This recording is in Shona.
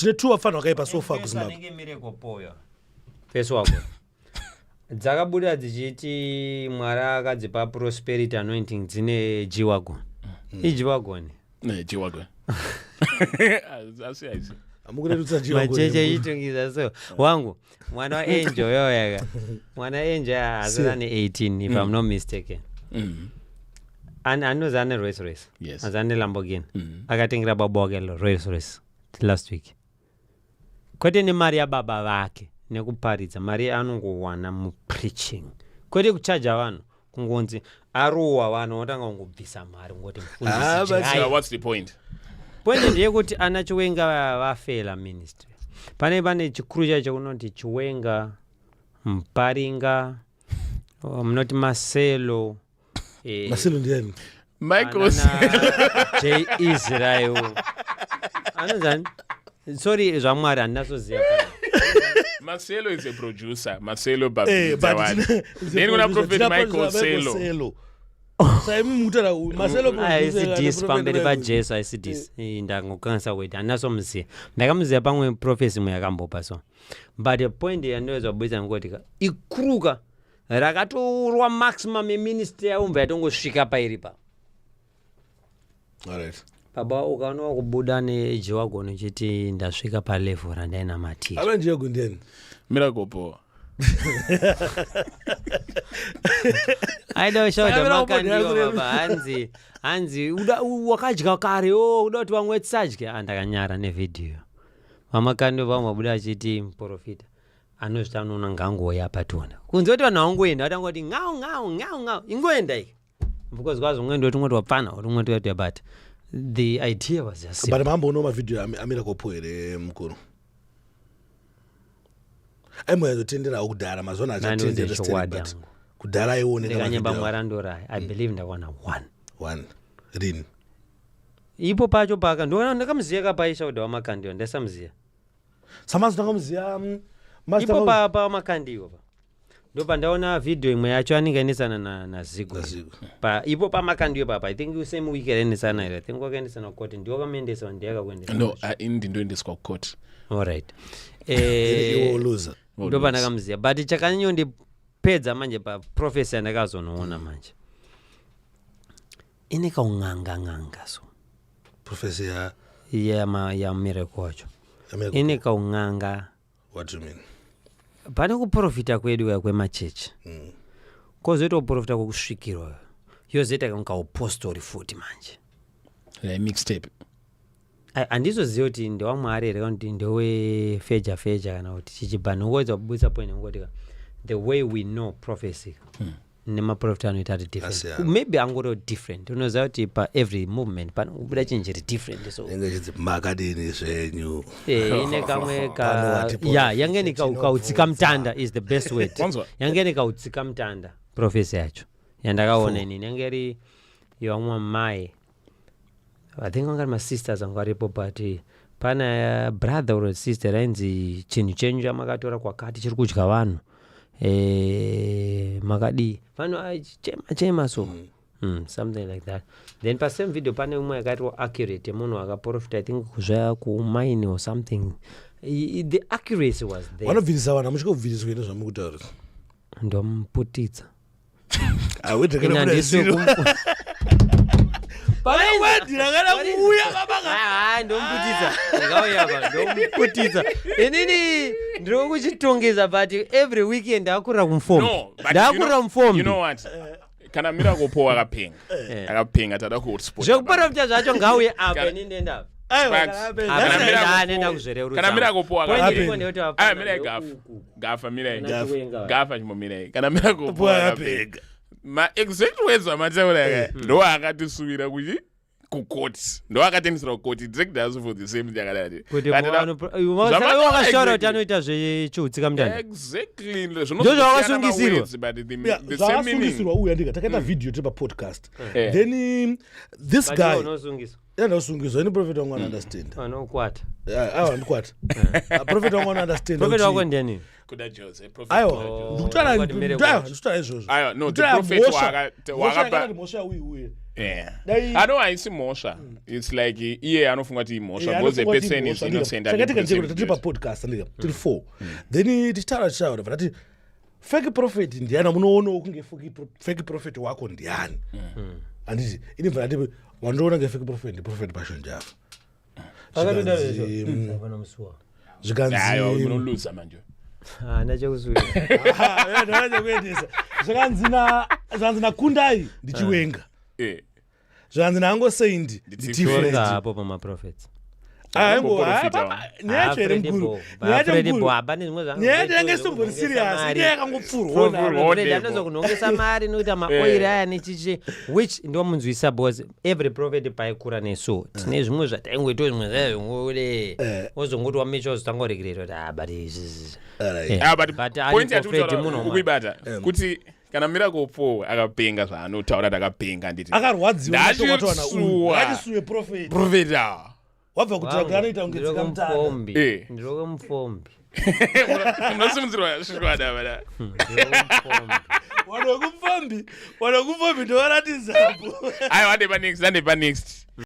tine tu wafana wakaipa so far kuZimbabwe nenge miracle poyo feso wako dzakabuda dzichiti Mwari akadzipa prosperity anointing dzine G-Wagon G-Wagon ne G-Wagon asi amukurerutsa G-Wagon macheche itungiza so wangu mwana wa Angel yoyaga mwana Angel azane 18 if I'm not mistaken anozane race yes azane Lamborghini akatengira baba wake race last week kwete ni mari ya baba vake nekuparidza mari anongowana mu preaching kwete kuchaja vanhu kungonzi aruwa vanhu otanga kungobvisa mari ngoti mufundisi what's the point ndeyekuti ana Chiwenga vafela ministry pane chikuru chacho kunoti Chiwenga Mparinga munoti Marcelo ndiani Michael J Israel anozani sorry zvamwari andinasoziva Marcelo is a producer. Marcelo Babizawadi. Then when I prophet Michael Selo. Marcelo ICDs pamberi paJesu ICDs ndangokanisa kuti anasomuziya ndakamuziya pamwe prophecy mwe yakambopa so but the point yandoza kubudisa ngoti ikuruka rakatorwa maximum ministry yaumva yatongosvika pairipa alright baba ukaona kubuda neG-Wagon uchiti ndasvika pa level randaina matira aba G-Wagon ndiani miracle power aida shoda makandiwa baba hanzi wakadya kare uda kuti vamwe tsadya andakanyara nevideo vamakando vamabuda achiti muprofita anozvita anoona ngangoya patona kunze kuti vanhu vangoenda vatangoti ngau ingoenda iki because kwazi umwe ndoti ngoti wapfana uri umwe ndoti but the idea was just but mambo no video amira kopwere mukuru aimwe zotendera ukudara mazona achatendera but kudara ione ndikanyemba mwarandora I believe ndakwana 1 rin ipo pacho paka ndakamuziya kapaisha kuti wamakandiwa ndasamziya samazi ndakamuziya ipo pa makandiwa pa ndopa ndaona video imwe yacho aninganisana na Zigo pa ipo pa makandiwa papa I think same week enisana I think wakaendesana court ndiwo kamendesa ndiyaka kuendesa no ndindoendeswa court alright loser ndopa ndakamuziya but chakanyo ndipedza manje pa prophecy andakazonoona manje ineka unganga so prophecy ya miracle wacho ineka unganga what you mean pane kuprofita kwedu kwemachechi kozoita kuprofita kwekusvikirwa yozoita kunga apostori futi manje mixtape andizoziva kuti ndewamwari here kana kuti ndewefeja kana kuti chichibhani ngoedza kubudisa point ngoti the way we know prophecy nemaprofita anoita ati different maybe angoro different unoziva kuti pa every movement panobuda chinhu chiri different so makadini zvenyu ine kamwe yange nikautsika mutanda is the best word yange nikautsika mutanda prophecy yacho yandakaona inini yange iri yavamwe mai I think wangari masisters anga aripo but pana brother or sister ainzi chinhu chenyu chamakatora kwakati chiri kudya vanhu makadi vanhu chema so something like that then pa same video pane umwe yakati accurate munhu akaprofita I think kuzva kumaini or something the accuracy was there vanobvisa vanhu amuchiko kubviswa ine zvamukutaura ndomputitsa ndomputitsa inini ndiri kuchitongeza but every weekend ndakurira kumufombi you know what kana miracle power akapenga tada kuhotspot zvekuprofita zvacho ngauye apa inini ndenda kana miracle power gafa chimomirai kana miracle power akapenga ma exact words amataura ndo akatisuvira kuchi kukoti ndo akatendesera kukoti direct as for the same thing akadati kuti wakashora kuti anoita zvechiutsika mutanda exactly ndo zvawakasungizirwa zvawakasungizirwa uya ndika takaita video tipa podcast then this guy ndosungizwa ini prophet wangu understand anokwata ndikwata prophet wangu understand prophet wako ndiani kuda Jose prophet ayo ndikutana izvozvo ayo no the prophet wakapa mosha uye ano haisi mhosva. It's like iye anofunga kuti imhosva because the person is innocent. Sakatika njeko tiri podcast ndika tiri 4. Then tichitaura chichaura kuti fake prophet ndiana munoona kunge fake prophet wako ndiani. Anditi ini mvana ndipo wandoona nge fake prophet passion jafa. Akatoda lezo. Bana msuwa. Zvikanzi ayo munoluza manje. Ndachakuzuya. Ndachakuendesa. Zvikanzi na Kundai ndichiwenga. Zvikanzi nango Saint different hapo pa prophets. Nyeatengesombo serious ndiye anozokunongesa mari nokuita maoiri aya nechichi which ndo munzwisa boss every prophet paikura neso tine zvimwe zvataingoita zvimwe zvazvingore ozongoti wamecha uzotangoregerera kuti point yatikuibata kuti kana Miracle 4 akapenga zvaanotaura kuti akapenga nditi akarwadziwa prophet wabva kuti anoita ungetsika mufombi ndiroke mufombi munosimudzirwa svisvada vada wana kumufombi ndovaratidzapo aiwa ande pa next